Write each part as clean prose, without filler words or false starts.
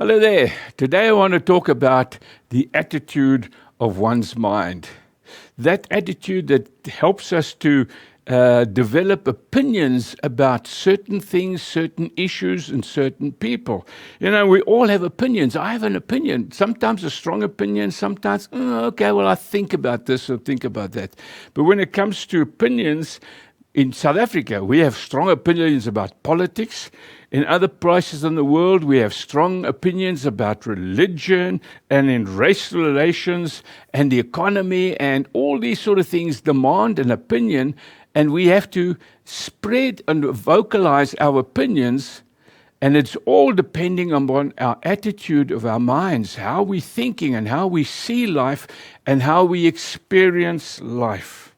Hello there. Today I want to talk about the attitude of one's mind. That attitude that helps us to develop opinions about certain things, certain issues, and certain people. You know, we all have opinions. I have an opinion, sometimes a strong opinion, sometimes, okay, well, I think about this or think about that. But when it comes to opinions, in South Africa, we have strong opinions about politics. In other places in the world, we have strong opinions about religion and in race relations and the economy, and all these sort of things demand an opinion, and we have to spread and vocalize our opinions, and it's all depending upon our attitude of our minds, how we're thinking and how we see life and how we experience life.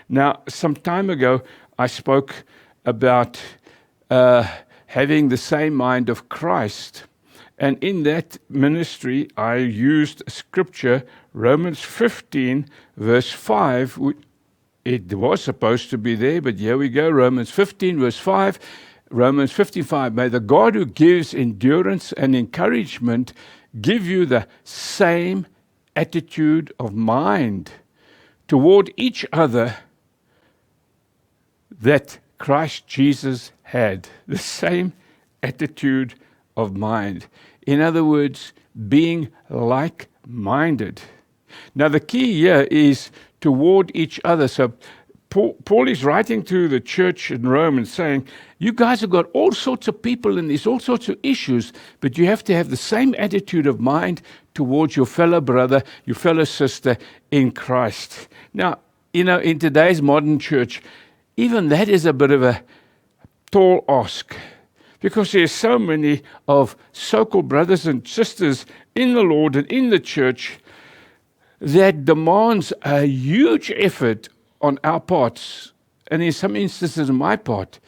Now, some time ago, I spoke about having the same mind of Christ. And in that ministry, I used scripture, Romans 15, verse 5. It was supposed to be there, but here we go. Romans 15, verse 5. Romans 55. May the God who gives endurance and encouragement give you the same attitude of mind toward each other that Christ Jesus had, the same attitude of mind. In other words, being like-minded. Now, the key here is toward each other. So Paul is writing to the church in Rome and saying, you guys have got all sorts of people and there's all sorts of issues, but you have to have the same attitude of mind towards your fellow brother, your fellow sister in Christ. Now, you know, in today's modern church, even that is a bit of a tall ask, because there's so many of so-called brothers and sisters in the Lord and in the church that demands a huge effort on our parts, and in some instances on my part,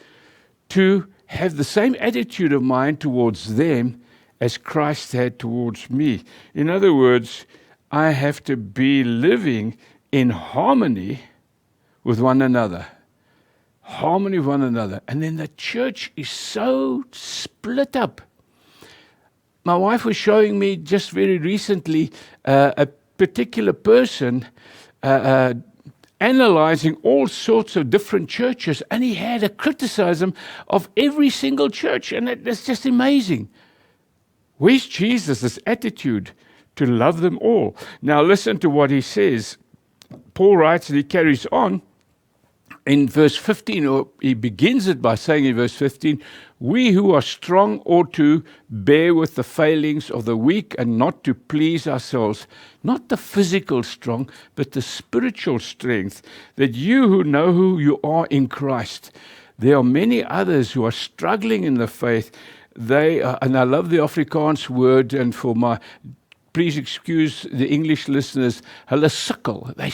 to have the same attitude of mind towards them as Christ had towards me. In other words, I have to be living in harmony with one another. Harmony with one another. And then the church is so split up. My wife was showing me just very recently a particular person analyzing all sorts of different churches, and he had a criticism of every single church, and that's just amazing. Where's Jesus' attitude to love them all? Now listen to what he says. Paul writes, and he carries on. In verse 15, or he begins it by saying in verse 15, we who are strong ought to bear with the failings of the weak and not to please ourselves. Not the physical strong, but the spiritual strength, that you who know who you are in Christ. There are many others who are struggling in the faith. And I love the Afrikaans word, and for my, please excuse the English listeners, hulle sukkel, they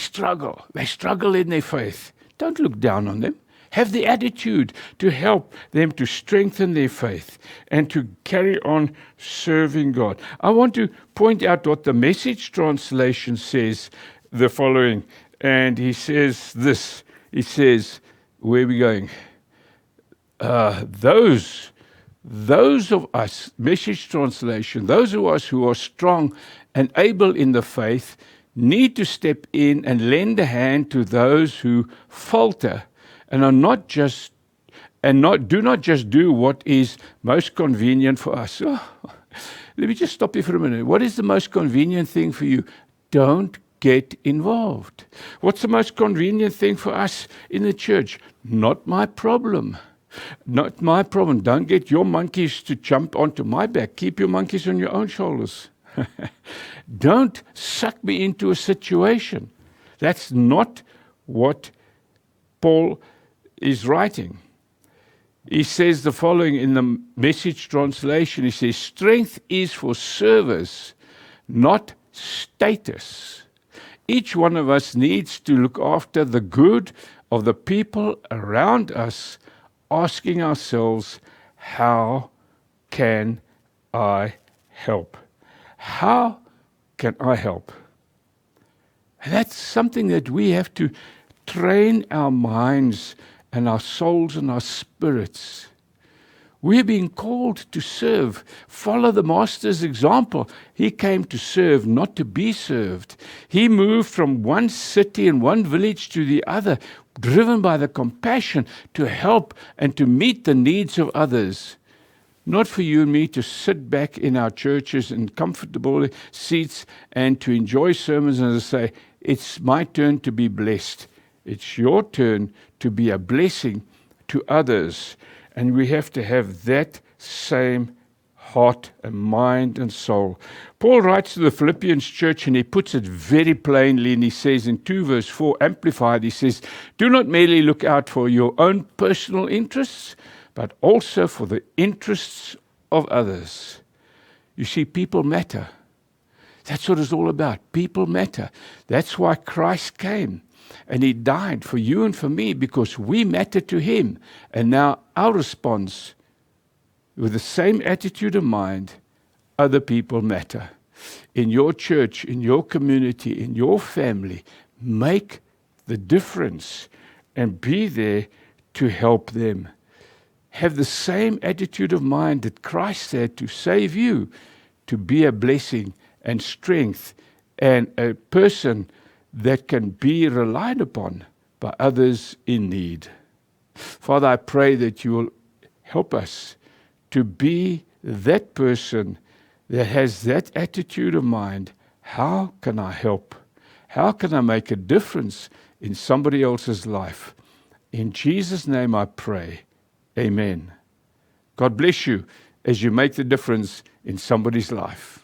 struggle in their faith. Don't look down on them. Have the attitude to help them to strengthen their faith and to carry on serving God. I want to point out what the Message translation says, the following. And he says this. He says, where are we going? Those of us, Message translation, those of us who are strong and able in the faith, need to step in and lend a hand to those who falter and do not just do what is most convenient for us. Oh, let me just stop you for a minute. What is the most convenient thing for you? Don't get involved. What's the most convenient thing for us in the church? Not my problem. Not my problem. Don't get your monkeys to jump onto my back. Keep your monkeys on your own shoulders. Don't suck me into a situation. That's not what Paul is writing. He says the following in the Message translation. He says, strength is for service, not status. Each one of us needs to look after the good of the people around us, asking ourselves, how can I help? How can I help? And that's something that we have to train our minds and our souls and our spirits. We're being called to serve. Follow the Master's example. He came to serve, not to be served. He moved from one city and one village to the other, driven by the compassion to help and to meet the needs of others. Not for you and me to sit back in our churches in comfortable seats and to enjoy sermons and to say, it's my turn to be blessed. It's your turn to be a blessing to others. And we have to have that same heart and mind and soul. Paul writes to the Philippians church and he puts it very plainly, and he says in 2 verse 4, Amplified, he says, do not merely look out for your own personal interests, but also for the interests of others. You see, people matter. That's what it's all about. People matter. That's why Christ came. And he died for you and for me because we matter to him. And now our response, with the same attitude of mind, other people matter. In your church, in your community, in your family, make the difference and be there to help them. Have the same attitude of mind that Christ had to save you, to be a blessing and strength and a person that can be relied upon by others in need. Father, I pray that you will help us to be that person that has that attitude of mind. How can I help? How can I make a difference in somebody else's life? In Jesus' name I pray. Amen. God bless you as you make the difference in somebody's life.